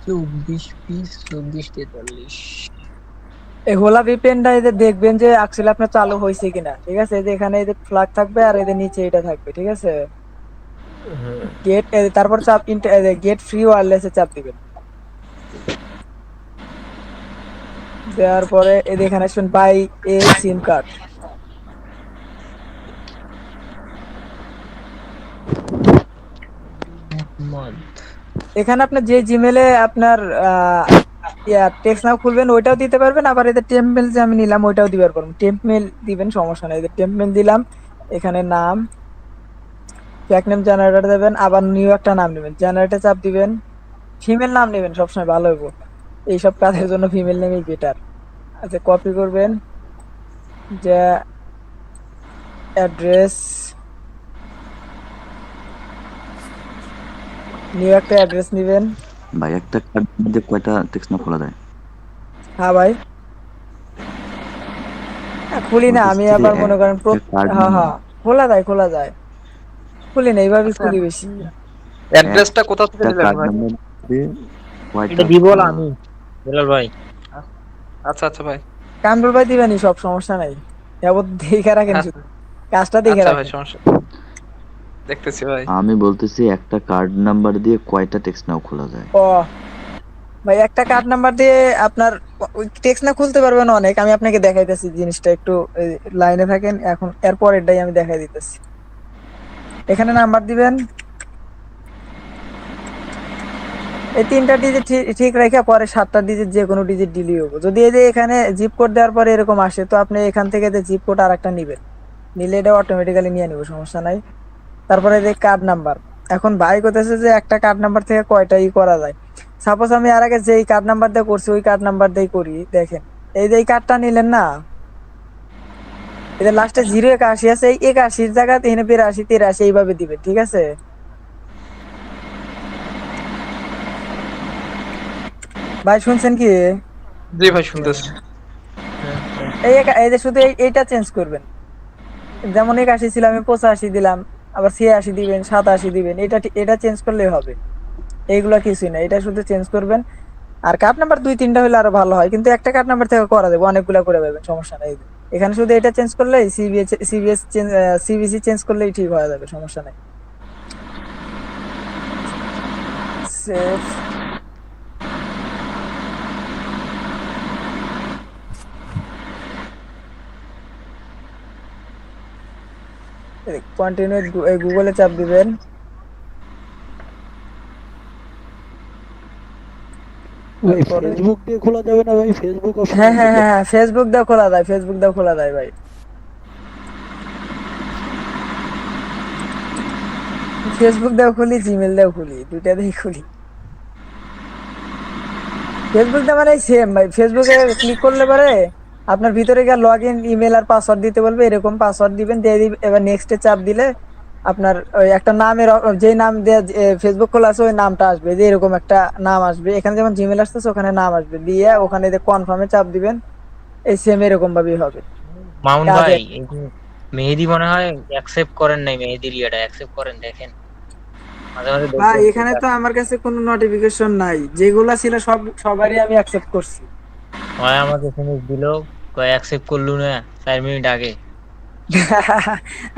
24 20 40 43। এই হোলা ভিপিএনটা এদের দেখবেন যে অ্যাকচুয়ালি আপনার চালু হয়েছে কিনা, ঠিক আছে? এই যে এখানে এই যে ফ্ল্যাগ থাকবে আর এদের নিচে এটা থাকবে, ঠিক আছে? হ্যাঁ গেট, তারপর চাপ গেট ফ্রি ওয়্যারলেসে চাপ দিবেন। দেওয়ার পরে এই যে এখানে আসবেন by a SIM card. Mohammad. এখানে আপনার যে জিমেলে আপনার টেক্সট নাও খুলবেন ওইটাও দিতে পারবেন, আবার এদের টেম্প মেল যে আমি নিলাম ওইটাও দিবার পারবেন। টেম্প মেল দিবেন, সমস্যা নাই। এদের টেম্প মেল দিলাম, এখানে নাম ফ্যাক নেম জেনারেটর দেবেন, আবার নিউ একটা নাম নেবেন, জেনারেটর চাপ দিবেন। ফিমেল নাম নেবেন, সবসময় ভালো হইব, এইসব কাজের জন্য ফিমেল নেমই বেটার। আচ্ছা, কপি করবেন, যে অ্যাড্রেস, নিউ একটা অ্যাড্রেস নেবেন। ভাই একটা কার্ড মধ্যে কয়টা টেক্সট খোলা যায়? হ্যাঁ ভাই, খুলি না আমি, বলতেছি যে আবার মনে করেন একটা কার্ড হ্যাঁ হ্যাঁ, খোলা যায় খোলা যায়, খুলি না এইভাবে আচ্ছা, খুলি বেশি। অ্যাড্রেসটা কোথা থেকে একটা দিলেন কার্ড ভাই? নাম্বার দিয়ে এটা কয়টা দিব না আমি, বেলাল ভাই। আচ্ছা আচ্ছা ভাই। কামরুল ভাই দিবেনি, সব সমস্যা নাই, এবার দেখে রাখেন আচ্ছা শুধু, কাজটা দেখে আচ্ছা ভাই, রাখেন। সমস্যা দেখতেছি ভাই। আমি বলতেছি একটা কার্ড নাম্বার দিয়ে কয়টা টেক্সট নাও খোলা যায়? ও ভাই, একটা কার্ড নাম্বার দিয়ে আপনার টেক্সট না খুলতে পারবেন অনেক, আমি আপনাকে দেখাইতেছি জিনিসটা, একটু লাইনে থাকেন, এখন এরপরেরটাই আমি দেখাই দিতেছি। এখানে নাম্বার দিবেন, এই তিনটা ডিজিট ঠিক রেখে পরে 7টা ডিজিট যে কোনো ডিজিট দিলেই হবো। যদি এই যে এখানে জিপ কোড দেওয়ার পরে এরকম আসে, তো আপনি এখান থেকে যে জিপ কোড আর একটা নিবেন, নিলে এটা অটোমেটিক্যালি নিয়ে নিব, সমস্যা নাই। তারপরে যে কার্ড নাম্বার, এখন ভাই কোথাছে যে একটা কার্ড নাম্বার থেকে কয়টা করা যায়। সাপোজ আমি আর আগে যেই কার্ড নাম্বার দিয়ে করছি ওই কার্ড নাম্বার দিয়ে করি, দেখেন এই যে এই কার্ডটা নিলেন না, এদের লাস্টে 081 আছে, এই 81 জায়গা 82 83 এইভাবে দিবেন, ঠিক আছে ভাই? শুনছেন কি? জি ভাই, শুনতেছি। এই যে শুধু এইটা চেঞ্জ করবেন, যেমন 81 ছিল আমি 85 দিলাম, আবার 86 দিবেন, 87 দিবেন, এটা চেঞ্জ করলেই হবে। এইগুলা কিছুই না, এটা শুধু চেঞ্জ করবেন। আর কার্ড নাম্বার 2 3টা হলে আরো ভালো হয়, কিন্তু একটা কার্ড নাম্বার থেকে করা যাবে, অনেকগুলা করে পাবেন, সমস্যা নাই। এখানে শুধু এটা চেঞ্জ করলেই সিবিএসি চেঞ্জ করলেই ঠিক হয়ে যাবে, সমস্যা নাই। সেভ, কন্টিনিউ, গুগলে চাপ দিবেন। তারপরে ফেসবুক দিয়ে খোলা যাবে না ভাই? ফেসবুক অপশন হ্যাঁ আছে হ্যাঁ তো? হ্যাঁ হ্যাঁ, ফেসবুক দাও খোলা যায়, ফেসবুক দাও খোলা যায় ভাই। ফেসবুক দাও খুলি, জিমেল দাও খুলি, দুইটা দিয়ে খুলি। ফেসবুক দা মানে সেম ভাই, ফেসবুকে ক্লিক করলে পরে আপনার ভিতরে গিয়ে লগ ইন ইমেল আর পাসওয়ার্ড দিতে বলবে, এরকম পাসওয়ার্ড দিবেন, দিয়ে এবার নেক্সটে চাপ দিলে আপনার ওই একটা নামের যেই নাম দিয়ে ফেসবুক খোলা আছে ওই নামটা আসবে, যে এরকম একটা নাম আসবে, এখানে যেমন জিমেল আসতেছে ওখানে নাম আসবে, দিয়ে ওখানে যে কনফার্মে চাপ দিবেন, এই সেম এরকম ভাবেই হবে মামুন কাজে। ভাই, এই যে মেহেদি মনে হয় অ্যাকসেপ্ট করেন নাই, মেহেদির ইয়েটা অ্যাকসেপ্ট করেন, দেখেন মাঝে মাঝে ভাই দেখবেন এখানে তো আমার কাছে কোনো নোটিফিকেশন নাই, যেগুলা ছিল সবারই আমি অ্যাকসেপ্ট করছি। হয় আমাকে এসএমএস দিল, কয় অ্যাকসেপ্ট করলু না 4 মিনিট আগে।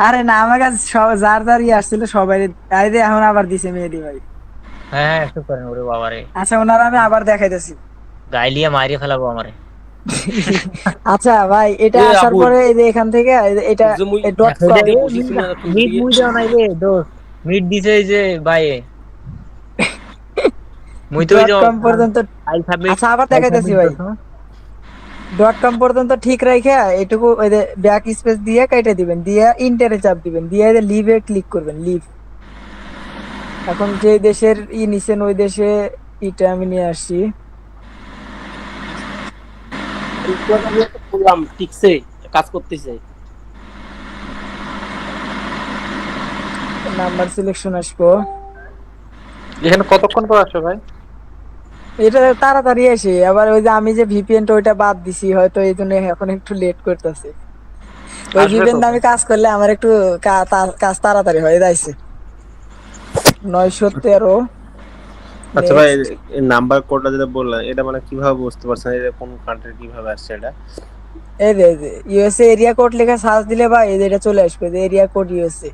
আরে না, আমার কাছে যার যার আসছিল সবাই, তাই দিয়ে এখন আবার দিছে মেহেদি ভাই। হ্যাঁ হ্যাঁ, অ্যাকসেপ্ট করেন, ওরে বাবারে, আচ্ছা, ওনারা আমি আবার দেখাইতেছি। গাইলিয়া মারিয়ে ফেলাবো আমারে। আচ্ছা ভাই, এটা এ আসার আবুল, পরে এই যে এখান থেকে এটা যে মুই ডট ওই কম, এদিকে যে বসেছি না তুই মিট এদিকে। মুই দেওয়া নাই রে দোস্ত, মিট দিছে এই যে বাইয়ে, মুই তো ওই ডট যে কম পর্যন্ত। ফাইল সাবমিট, আচ্ছা, আবার ফাইল দেখাইতেছি সাবমিট ভাই, করছো। ডট কম পর্যন্ত ঠিক রাখে এটুকু ওই যে ব্যাক স্পেস দিয়ে কেটে দিবেন, দিয়ে ইন্টারে চাপ দিবেন, দিয়ে লিভে ক্লিক করবেন, লিভ। এখন যে দেশের নিছেন ওই দেশে ইটা আমি নিয়ে আসছি। করলাম ঠিকছে, কাজ করতেছে। নাম্বার সিলেকশন আসবো, এখানে কতক্ষণ পর আসবে ভাই? এটা তাড়াতাড়ি আসে, আবার ওই যে আমি যে ভিপিএনটা ওইটা বাদ দিছি হয়তো এই জন্য এখন একটু লেট করতেছে। ওই আসবে তো ভিপিএনটা ভাই। আমি কাজ করলে আমার একটু কাজ তাড়াতাড়ি হয়ে যাইছে। 913 আচ্ছা ভাই, নেক্সট। এই নাম্বার কোডটা যেটা বললেন এটা মানে কিভাবে বুঝতে পারছেন এটা কোন কান্ট্রি কিভাবে আসছে এটা? এই যে ইউএসএ এরিয়া কোড লেখা সার্চ দিলে ভাই এই যে এটা চলে আসবে, যে এরিয়া কোড ইউএসএ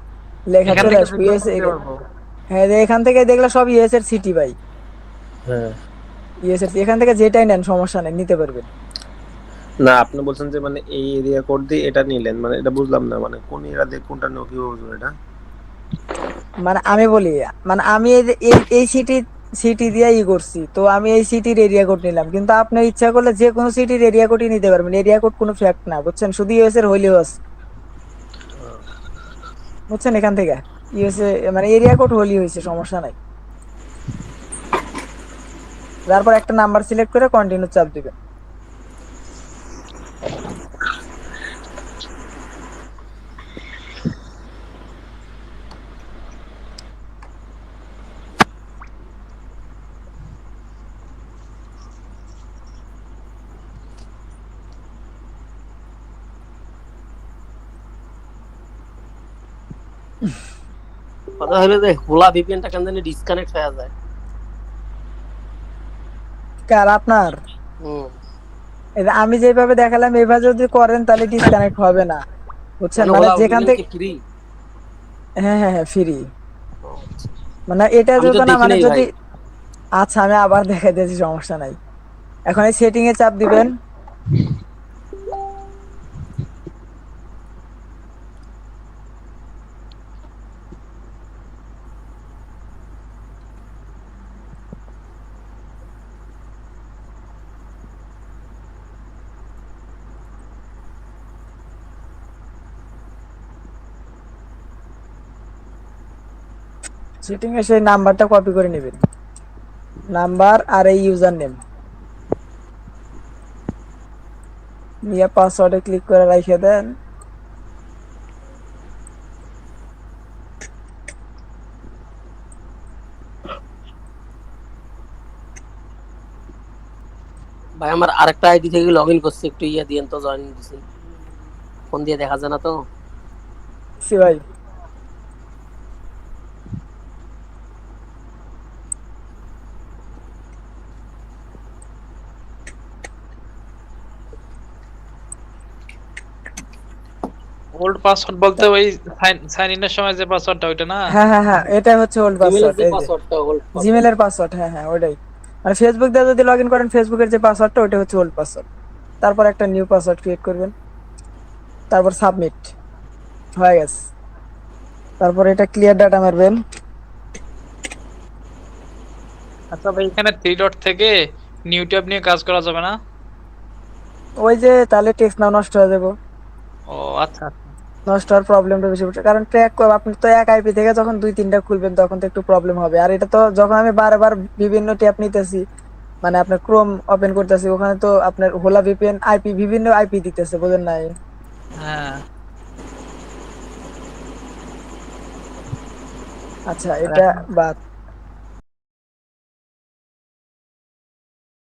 লেখা এখান চলে থেকে আসবে দেখলে ইউএসএ। বুঝতে পারবো। হ্যাঁ, যে এখান থেকে দেখলে সব ইউএস এর সিটি ভাই, হ্যাঁ। ইউএস এর এখান থেকে যেটাই নেন সমস্যা নেই, নিতে পারবেন। না আপনি বলছেন যে মানে এই এরিয়া কোড দিয়ে এটা নিলেন, মানে এটা বুঝলাম না, মানে কোন এরিয়া দিয়ে কোনটা নেব কিভাবে বুঝবো এটা? মানে আমি বলি, মানে আমি এই যে এই সিটি সিটি দিয়ে করছি, তো আমি এই সিটির এরিয়া কোড নিলাম, কিন্তু আপনার ইচ্ছা করলে যে কোনো সিটির এরিয়া কোডই নিতে পারবেন, এরিয়া কোড কোনো ফ্যাক্ট না, বুঝছেন, শুধু ইউএস এর হইলেও আছে, বুঝছেন, এখান থেকে ইউএসএ মানে এরিয়া কোড হলি হয়েছে, সমস্যা নাই। তারপর একটা নাম্বার সিলেক্ট করে কন্টিনিউ চাপ দিবেন। কথা হলো যে খোলা ভিপিএনটা কেন জানি ডিসকানেক্ট হয়ে যায়। কার আপনার? হুম। এই যে আমি যেভাবে দেখালাম এইভাবে যদি করেন তাহলে ডিসকানেক্ট হবে না, বুঝছেন, কেন মানে খোলা যেখান ভিপিএন থেকে। কি ফ্রি? হ্যাঁ হ্যাঁ হ্যাঁ, ফ্রি। মানে এটা আমি তো যদি না, দেখি মানে নাই যদি, ভাই। আচ্ছা আমি আবার দেখাই দিয়েছি, সমস্যা নাই। এখন এই সেটিং এ চাপ দিবেন। সেটিং এ সেই নাম্বারটা কপি করে নেবেন, নাম্বার আর এই ইউজার নেম নিয়ে পাসওয়ার্ডে ক্লিক করে রেখে দেন। ভাই আমার আরেকটা আইডি থেকে লগইন করছি, একটু ইয়া দিয়েন তো, জয়েন দিছি। ফোন দিয়ে দেখা যায় না তো। সি ভাই, ওল্ড পাসওয়ার্ড বলতে ওই সাইন ইনের সময় যে পাসওয়ার্ডটা ওইটা না? হ্যাঁ হ্যাঁ হ্যাঁ, এটা হচ্ছে ওল্ড জিমেলের পাসওয়ার্ড। যে এই যে পাসওয়ার্ডটা ওল্ড পাসওয়ার্ড। জিমেলের পাসওয়ার্ড, হ্যাঁ হ্যাঁ ওটাই। মানে ফেসবুক দিয়ে যদি লগ ইন করেন, ফেসবুকের যে পাসওয়ার্ডটা ওটা হচ্ছে ওল্ড পাসওয়ার্ড। তারপর একটা নিউ পাসওয়ার্ড ক্রিয়েট করবেন, তারপর সাবমিট, হয়ে গেছে। তারপর এটা ক্লিয়ার ডাটা মারবেন। আচ্ছা ভাই, এখানে থ্রি ডট থেকে নিউ ট্যাব নিয়ে কাজ করা যাবে না? ওই যে তাহলে টেক্সট নাও নষ্ট হয়ে যাবে, ও আচ্ছা আচ্ছা। নষ্ট হওয়ার প্রবলেমটা বেশি হচ্ছে, কারণ ট্র্যাক আপনি তো এক আইপি থেকে যখন দুই তিনটা খুলবেন তখন তো একটু প্রবলেম হবে। আর এটা তো যখন আমি বারবার বিভিন্ন ট্যাব নিতেছি, মানে আপনার ক্রোম ওপেন করতেছি, ওখানে তো আপনার হোলা ভিপিএন আইপি বিভিন্ন আইপি দিতেছে, বুঝেন নাই? হ্যাঁ। আচ্ছা আর এটা এখন বাদ।